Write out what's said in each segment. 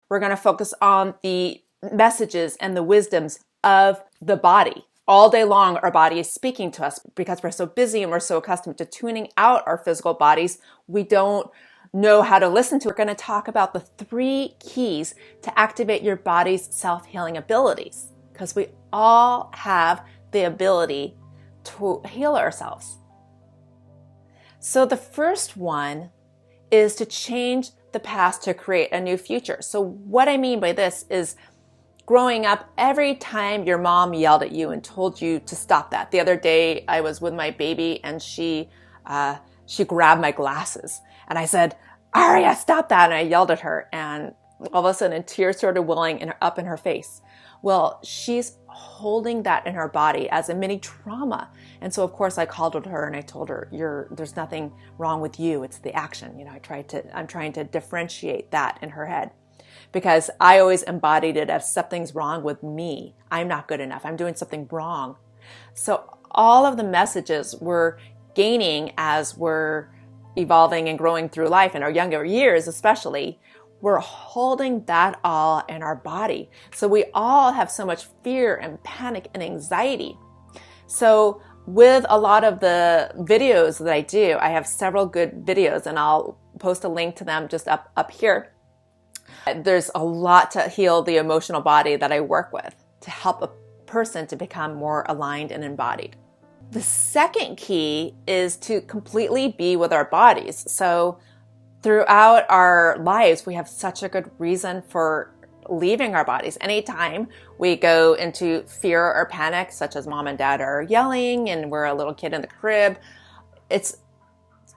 we're going to focus on the messages and the wisdoms of the body. All day long, our body is speaking to us because we're so busy and we're so accustomed to tuning out our physical bodies. We don't know how to listen to it. We're going to talk about the 3 keys to activate your body's self-healing abilities, because we all have the ability to heal ourselves. So the first one is to change the past to create a new future. So what I mean by this is, growing up, every time your mom yelled at you and told you to stop that. The other day, I was with my baby and she grabbed my glasses and I said, "Aria, stop that!" And I yelled at her, and all of a sudden, tears started welling up in her face. Well, she's holding that in her body as a mini trauma, and so of course I called her and I told her, "There's nothing wrong with you. It's the action." You know, I'm trying to differentiate that in her head, because I always embodied it as something's wrong with me. I'm not good enough. I'm doing something wrong. So all of the messages we're gaining as we're evolving and growing through life, in our younger years especially, we're holding that all in our body. So we all have so much fear and panic and anxiety. So with a lot of the videos that I do, I have several good videos and I'll post a link to them just up here. There's a lot to heal the emotional body that I work with to help a person to become more aligned and embodied. The second key is to completely be with our bodies. So throughout our lives, we have such a good reason for leaving our bodies. Anytime we go into fear or panic, such as mom and dad are yelling and we're a little kid in the crib, it's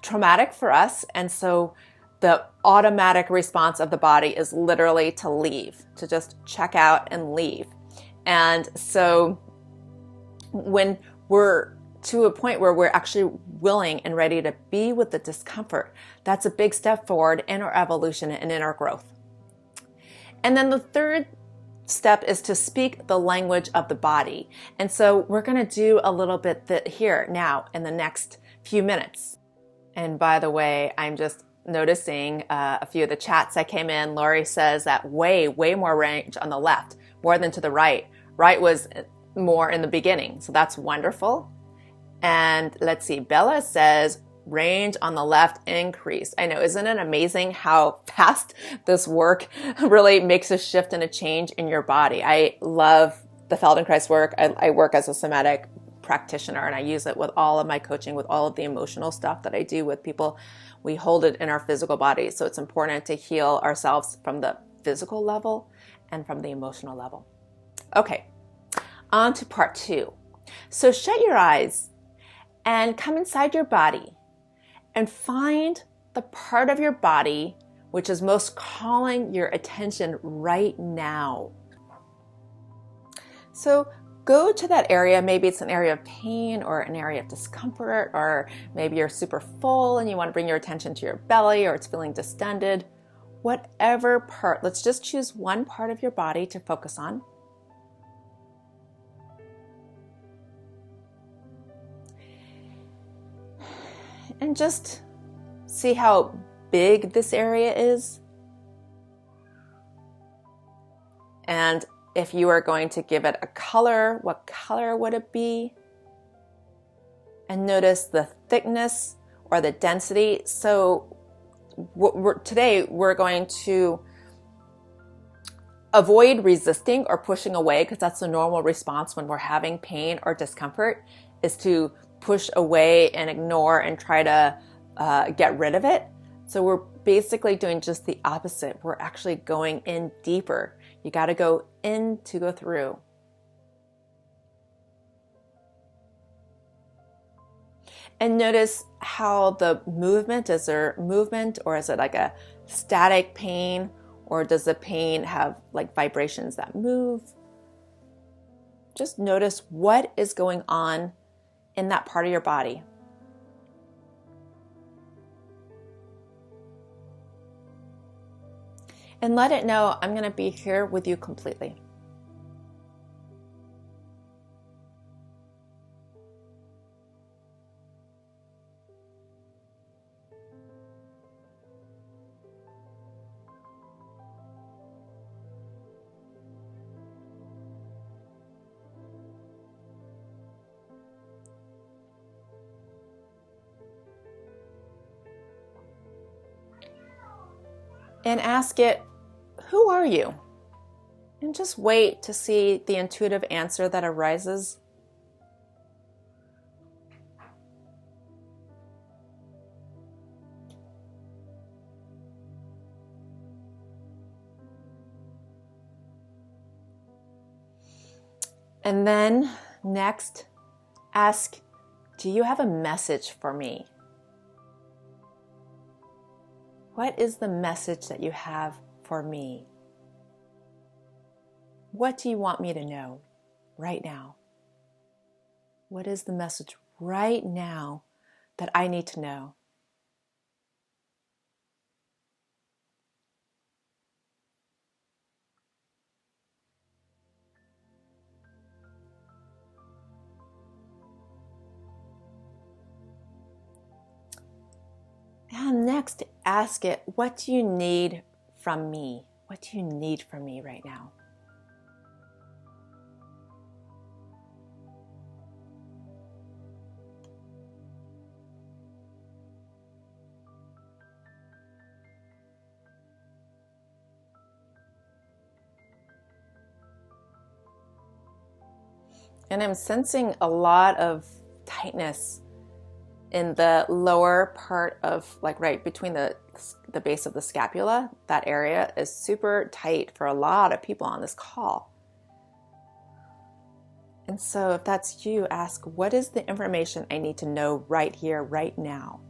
traumatic for us. And so the automatic response of the body is literally to leave, to just check out and leave. And so when we're to a point where we're actually willing and ready to be with the discomfort, that's a big step forward in our evolution and in our growth. And then the third step is to speak the language of the body. And so we're going to do a little bit here now in the next few minutes. And by the way, I'm just noticing a few of the chats that came in. Lori says that way more range on the left, more than to the right. Right was more in the beginning, so that's wonderful. And let's see, Bella says range on the left increased. I know, isn't it amazing how fast this work really makes a shift and a change in your body? I love the Feldenkrais work. I work as a somatic practitioner and I use it with all of my coaching, with all of the emotional stuff that I do with people. We hold it in our physical body. So it's important to heal ourselves from the physical level and from the emotional level. Okay, on to part 2. So shut your eyes and come inside your body and find the part of your body which is most calling your attention right now. So go to that area. Maybe it's an area of pain or an area of discomfort, or maybe you're super full and you want to bring your attention to your belly, or it's feeling distended. Whatever part, let's just choose one part of your body to focus on. And just see how big this area is. And if you are going to give it a color, what color would it be? And notice the thickness or the density. So today we're going to avoid resisting or pushing away, because that's the normal response when we're having pain or discomfort, is to push away and ignore and try to get rid of it. So we're basically doing just the opposite. We're actually going in deeper. You got to go in to go through. And notice how the movement, is there movement, or is it like a static pain, or does the pain have like vibrations that move? Just notice what is going on in that part of your body. And let it know, I'm going to be here with you completely. and ask it, who are you? And just wait to see the intuitive answer that arises. And then next, ask, do you have a message for me? What is the message that you have for me? What do you want me to know right now? What is the message right now that I need to know? And next, ask it, what do you need from me? What do you need from me right now? And I'm sensing a lot of tightness in the lower part of, like right between the base of the scapula. That area is super tight for a lot of people on this call. And so if that's you, ask, what is the information I need to know right here, right now?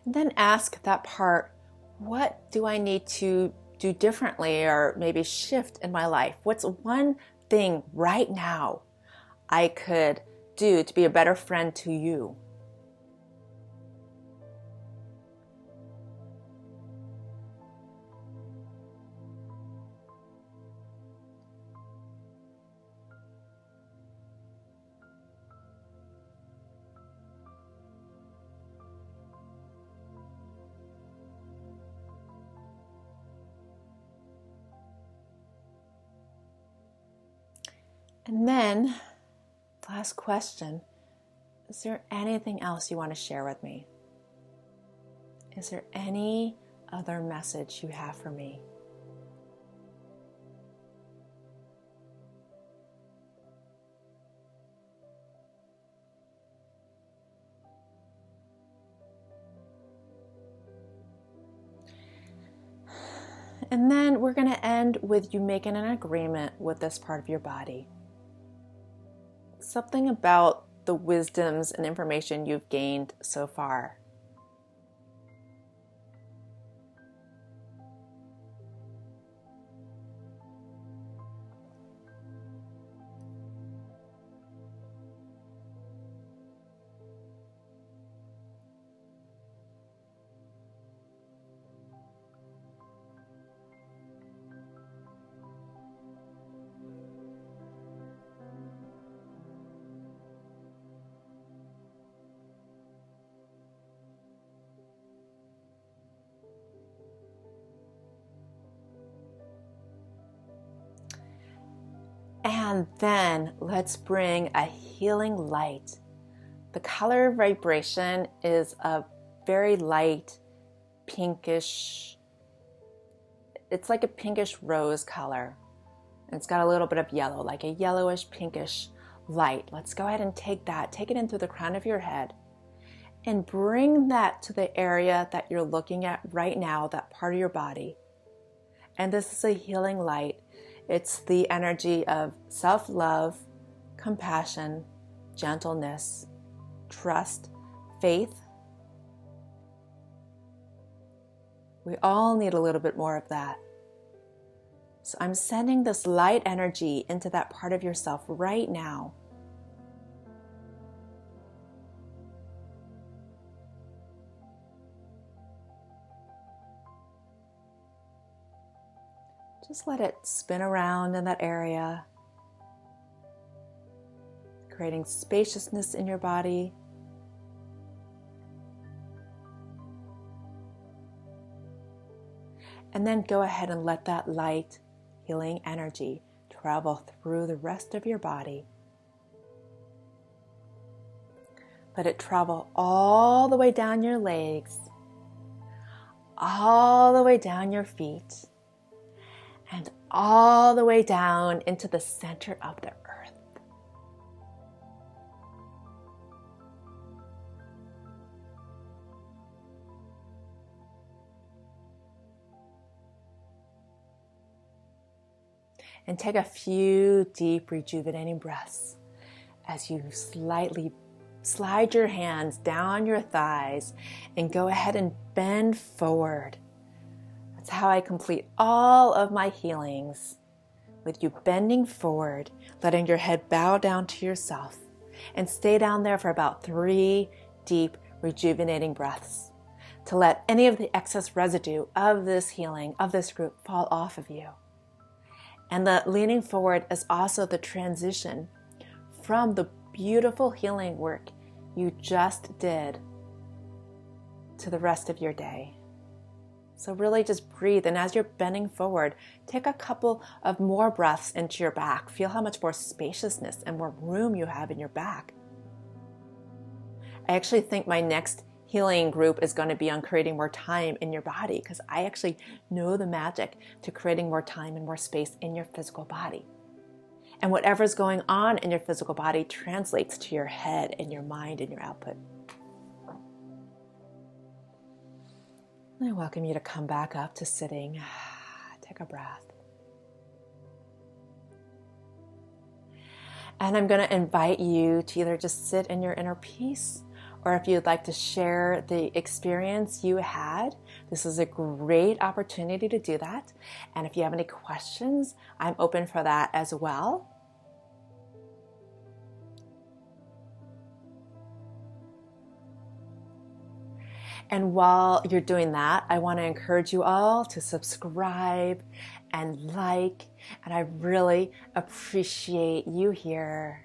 And then ask that part, what do I need to do differently or maybe shift in my life? What's one thing right now I could do to be a better friend to you? And then, last question, is there anything else you want to share with me? Is there any other message you have for me? And then we're going to end with you making an agreement with this part of your body. Something about the wisdoms and information you've gained so far. And then let's bring a healing light. The color vibration is a very light pinkish, it's like a pinkish rose color. It's got a little bit of yellow, like a yellowish pinkish light. Let's go ahead and take it in through the crown of your head and bring that to the area that you're looking at right now, that part of your body. And this is a healing light. It's the energy of self-love, compassion, gentleness, trust, faith. We all need a little bit more of that. So I'm sending this light energy into that part of yourself right now. Just let it spin around in that area, creating spaciousness in your body. And then go ahead and let that light, healing energy travel through the rest of your body. Let it travel all the way down your legs, all the way down your feet, and all the way down into the center of the earth. And take a few deep, rejuvenating breaths as you slightly slide your hands down your thighs and go ahead and bend forward. That's how I complete all of my healings, with you bending forward, letting your head bow down to yourself, and stay down there for about 3 deep, rejuvenating breaths to let any of the excess residue of this healing, of this group, fall off of you. And the leaning forward is also the transition from the beautiful healing work you just did to the rest of your day. So really just breathe, and as you're bending forward, take a couple of more breaths into your back. Feel how much more spaciousness and more room you have in your back. I actually think my next healing group is going to be on creating more time in your body, because I actually know the magic to creating more time and more space in your physical body. And whatever's going on in your physical body translates to your head and your mind and your output. I welcome you to come back up to sitting. Take a breath. And I'm going to invite you to either just sit in your inner peace, or if you'd like to share the experience you had, this is a great opportunity to do that. And if you have any questions, I'm open for that as well. And while you're doing that, I want to encourage you all to subscribe and like, and I really appreciate you here.